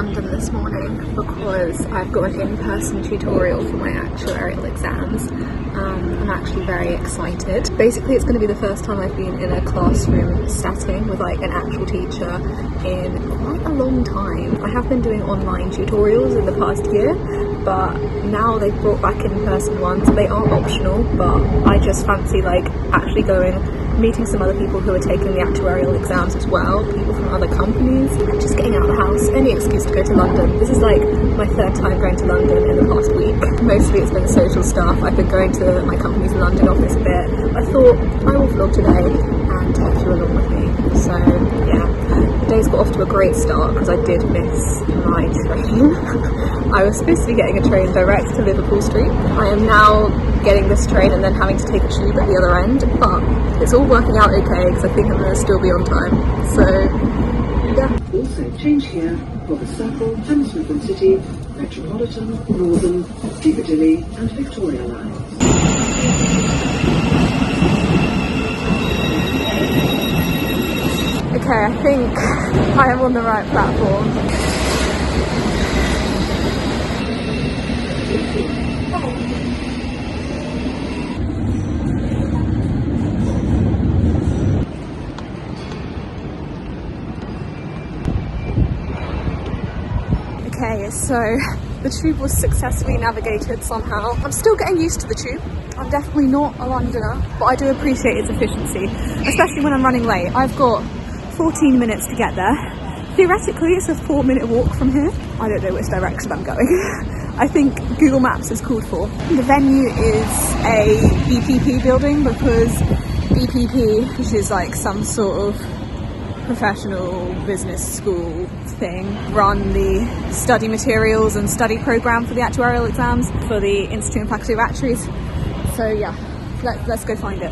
London this morning because I've got an in-person tutorial for my actuarial exams. I'm actually very excited. Basically, it's going to be the first time I've been in a classroom setting with like an actual teacher in quite a long time. I have been doing online tutorials in the past year, but now they've brought back in-person ones. They are optional, but I just fancy like actually going, meeting some other people who are taking the actuarial exams as well, people from other companies, and just getting out of the house. Any excuse to go to London. This is like my third time going to London in the past week. Mostly it's been social stuff. I've been going to my company's London office a bit. I thought I will vlog today and take you along with me. So yeah, the day's got off to a great start because I did miss my train. I was supposed to be getting a train direct to Liverpool Street. I am now getting this train and then having to take a tube at the other end, but it's all working out okay because I think I'm going to still be on time. So yeah. Also change here for the Circle, Hammersmith and City, Metropolitan, Northern, Piccadilly and Victoria lines. Okay, I think I am on the right platform. Okay, so the tube was successfully navigated somehow. I'm still getting used to the tube. I'm definitely not a Londoner, but I do appreciate its efficiency, especially when I'm running late. I've got 14 minutes to get there. Theoretically, it's a 4-minute walk from here. I don't know which direction I'm going. I think Google Maps is called for. The venue is a BPP building because BPP, which is like some sort of professional business school thing, run the study materials and study program for the actuarial exams for the Institute and Faculty of Actuaries. So yeah, let's go find it.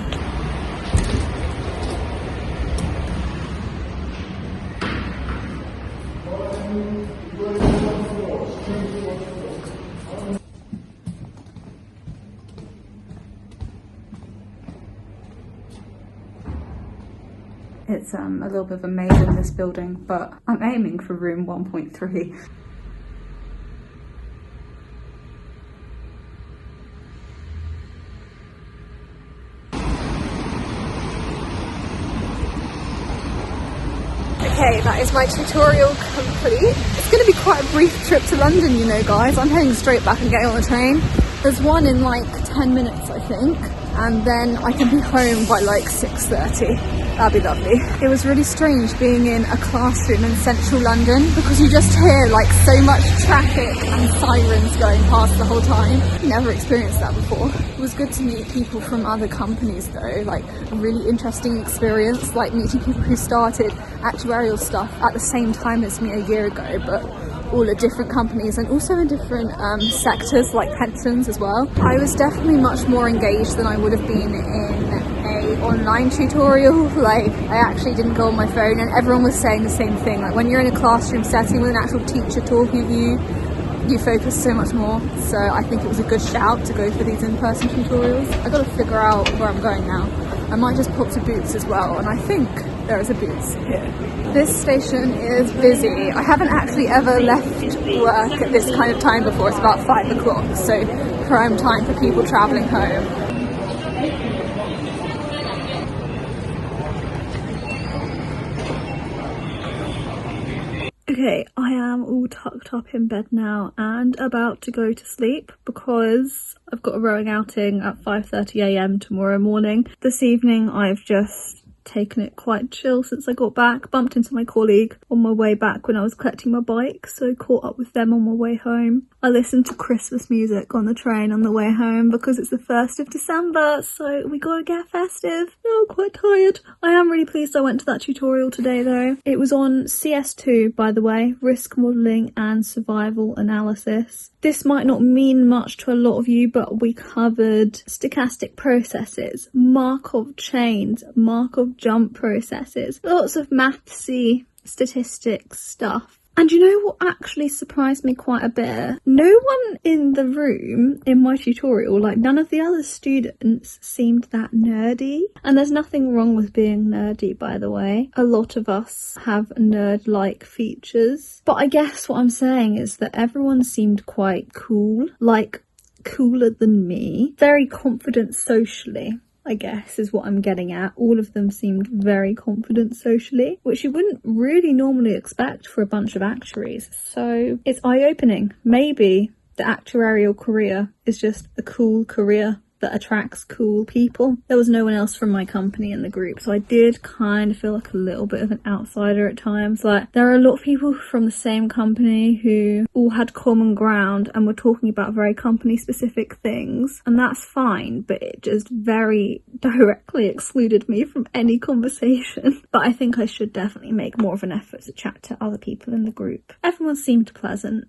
It's a little bit of a maze in this building, but I'm aiming for room 1.3. Okay, that is my tutorial complete. It's going to be quite a brief trip to London, you know guys. I'm heading straight back and getting on the train. There's one in like 10 minutes I think, and then I can be home by like 6:30. That'd be lovely. It was really strange being in a classroom in central London because you just hear like so much traffic and sirens going past the whole time. Never experienced that before. It was good to meet people from other companies though, like a really interesting experience, like meeting people who started actuarial stuff at the same time as me a year ago, but all at different companies and also in different sectors like pensions as well. I was definitely much more engaged than I would have been in a online tutorial. Like I actually didn't go on my phone and everyone was saying the same thing. Like when you're in a classroom setting with an actual teacher talking to you, you focus so much more. So I think it was a good shout to go for these in-person tutorials. I gotta figure out where I'm going now. I might just pop to Boots as well, and I think there is a Boots here. This station is busy. I haven't actually ever left work at this kind of time before. It's about 5 o'clock, so prime time for people travelling home. Okay, I am all tucked up in bed now and about to go to sleep because I've got a rowing outing at 5:30 AM tomorrow morning. This evening I've just taken it quite chill since I got back. Bumped into my colleague on my way back when I was collecting my bike, so caught up with them on my way home. I listened to Christmas music on the train on the way home because it's the 1st of December, so we gotta get festive. No, I'm quite tired. I am really pleased I went to that tutorial today though. It was on CS2, by the way, risk modelling and survival analysis. This might not mean much to a lot of you, but we covered stochastic processes, Markov chains, Markov jump processes, lots of mathsy statistics stuff. And you know what actually surprised me quite a bit? No one in the room in my tutorial, like none of the other students seemed that nerdy. And there's nothing wrong with being nerdy, by the way. A lot of us have nerd-like features. But I guess what I'm saying is that everyone seemed quite cool, like cooler than me. Very confident socially, I guess, is what I'm getting at. All of them seemed very confident socially, which you wouldn't really normally expect for a bunch of actuaries. So it's eye-opening. Maybe the actuarial career is just a cool career that attracts cool people. There was no one else from my company in the group, so I did kind of feel like a little bit of an outsider at times. Like, there are a lot of people from the same company who all had common ground and were talking about very company specific things, and that's fine, but it just very directly excluded me from any conversation. But I think I should definitely make more of an effort to chat to other people in the group. Everyone seemed pleasant.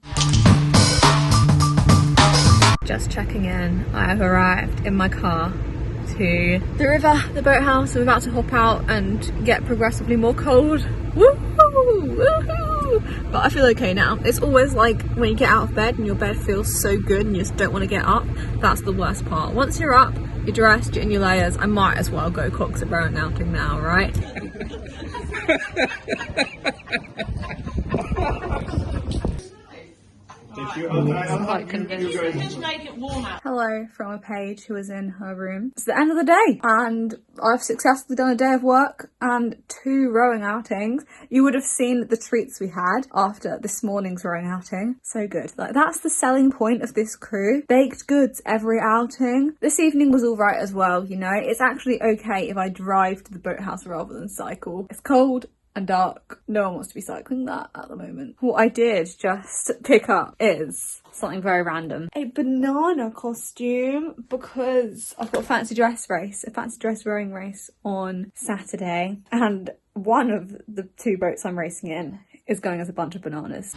Just checking in, I have arrived in my car to the river, the boathouse. I'm about to hop out and get progressively more cold. Woohoo! Woohoo! But I feel okay now. It's always like when you get out of bed and your bed feels so good and you just don't want to get up. That's the worst part. Once you're up, you're dressed, you're in your layers, I might as well go cox a rowing outing now, right? Quite convincing. Hello from a Paige who was in her room. It's the end of the day and I've successfully done a day of work and 2 rowing outings. You would have seen the treats we had after this morning's rowing outing. So good. Like, that's the selling point of this crew. Baked goods every outing. This evening was all right as well, you know. It's actually okay if I drive to the boathouse rather than cycle. It's cold and dark. No one wants to be cycling that at the moment. What I did just pick up is something very random. A banana costume, because I've got a fancy dress rowing race on Saturday, and one of the 2 boats I'm racing in is going as a bunch of bananas.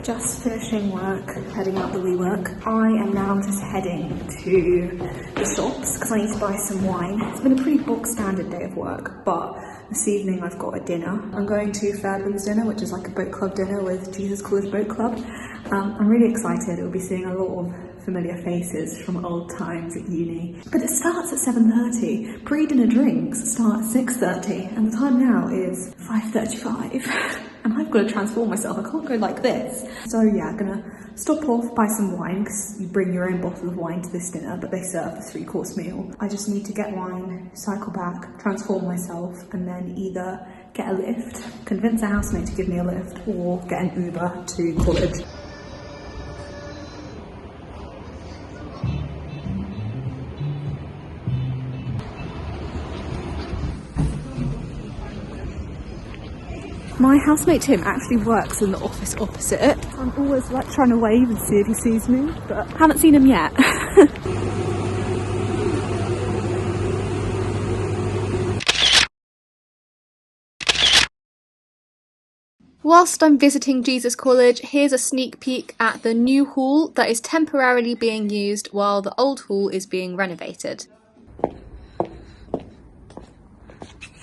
Just finishing work, heading out the WeWork. I am now just heading to the shops because I need to buy some wine. It's been a pretty bog standard day of work, but this evening I've got a dinner. I'm going to Fairbairn's dinner, which is like a boat club dinner with Jesus College Boat Club. I'm really excited. We'll be seeing a lot of familiar faces from old times at uni. But it starts at 7:30. Pre-dinner drinks start at 6:30, and the time now is 5:35. And I've got to transform myself. I can't go like this. So yeah, I'm gonna stop off, buy some wine, because you bring your own bottle of wine to this dinner, but they serve a 3-course meal. I just need to get wine, cycle back, transform myself, and then either get a lift, convince a housemate to give me a lift, or get an Uber to college. My housemate Tim actually works in the office opposite. I'm always like trying to wave and see if he sees me, but haven't seen him yet. Whilst I'm visiting Jesus College, here's a sneak peek at the new hall that is temporarily being used while the old hall is being renovated.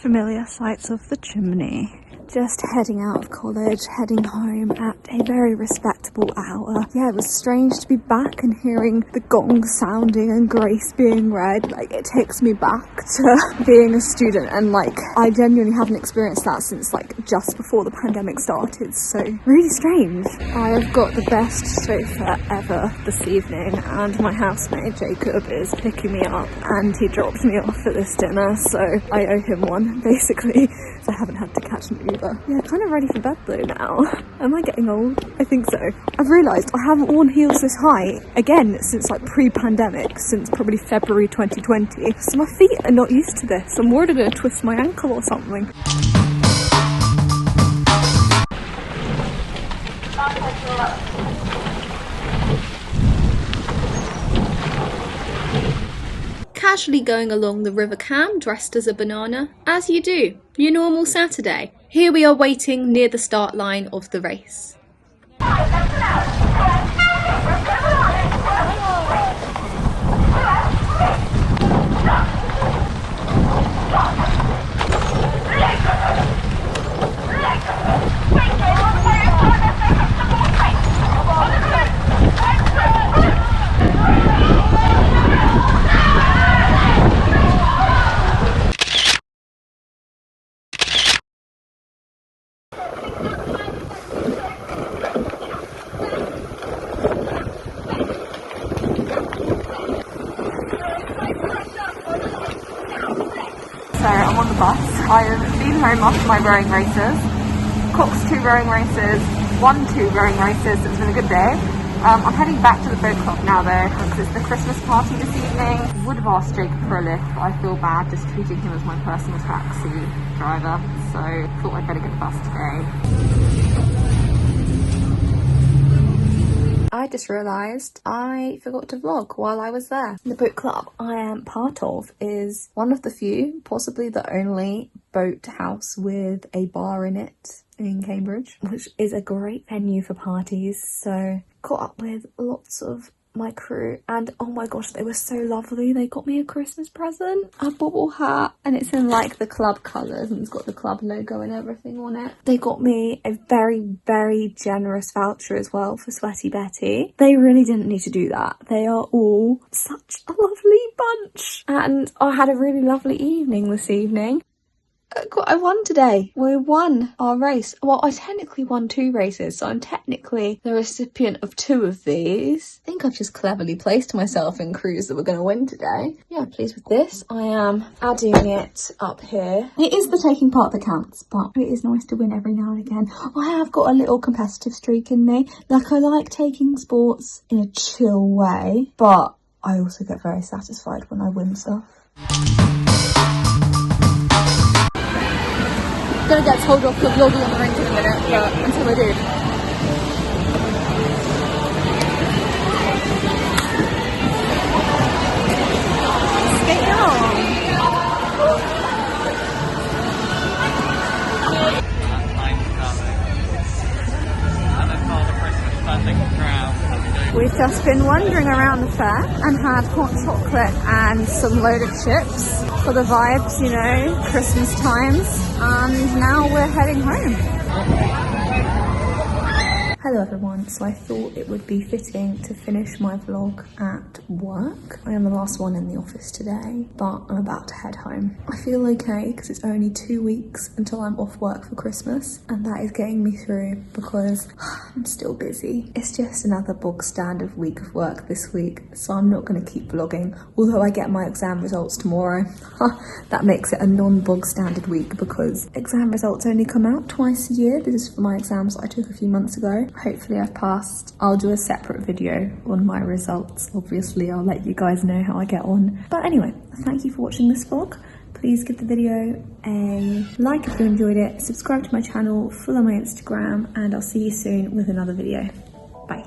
Familiar sights of the chimney. Just heading out of college, heading home at a very respectable hour. Yeah, it was strange to be back and hearing the gong sounding and grace being read. Like, it takes me back to being a student, and like, I genuinely haven't experienced that since like just before the pandemic started, so really strange. I have got the best chauffeur ever this evening, and my housemate Jacob is picking me up and he dropped me off at this dinner, so I owe him one basically, so I haven't had to catch an Uber. Yeah, kind of ready for bed though now. Am I getting old? I think so. I've realised I haven't worn heels this high again since like pre-pandemic, since probably February 2020. So my feet are not used to this. I'm worried I'm going to twist my ankle or something. Casually going along the River Cam dressed as a banana, as you do, your normal Saturday. Here we are waiting near the start line of the race. So I'm on the bus. I've been home after my rowing races. Cooked 2 rowing races, won 2 rowing races. It's been a good day. I'm heading back to the boat club now though, because it's the Christmas party this evening. Would have asked Jacob for a lift, but I feel bad just treating him as my personal taxi driver. So thought I'd better get the bus today. I just realised I forgot to vlog while I was there. The boat club I am part of is one of the few, possibly the only, boat house with a bar in it in Cambridge, which is a great venue for parties. So caught up with lots of my crew and oh my gosh, they were so lovely. They got me a Christmas present, a bobble hat, and it's in like the club colours and it's got the club logo and everything on it. They got me a very generous voucher as well for Sweaty Betty. They really didn't need to do that. They are all such a lovely bunch, and I had a really lovely evening this evening. I won today. We won our race. Well, I technically won 2 races, so I'm technically the recipient of 2 of these. I think I've just cleverly placed myself in crews that we're going to win today. Yeah, pleased with this. I am adding it up here. It is the taking part that counts, but it is nice to win every now and again. I have got a little competitive streak in me. Like, I like taking sports in a chill way, but I also get very satisfied when I win stuff. Gonna get told off for vlogging on the rink in a minute, but until I do. Skating on! We've just been wandering around the fair and had hot chocolate and some loaded chips for the vibes, you know, Christmas times, and now we're heading home. Hello everyone, so I thought it would be fitting to finish my vlog at work. I am the last one in the office today, but I'm about to head home. I feel okay because it's only 2 weeks until I'm off work for Christmas, and that is getting me through because I'm still busy. It's just another bog standard week of work this week, so I'm not going to keep vlogging, although I get my exam results tomorrow. That makes it a non-bog standard week because exam results only come out twice a year. This is for my exams that I took a few months ago. Hopefully I've passed. I'll do a separate video on my results. Obviously, I'll let you guys know how I get on. But anyway, thank you for watching this vlog. Please give the video a like if you enjoyed it. Subscribe to my channel, follow my Instagram, and I'll see you soon with another video. Bye.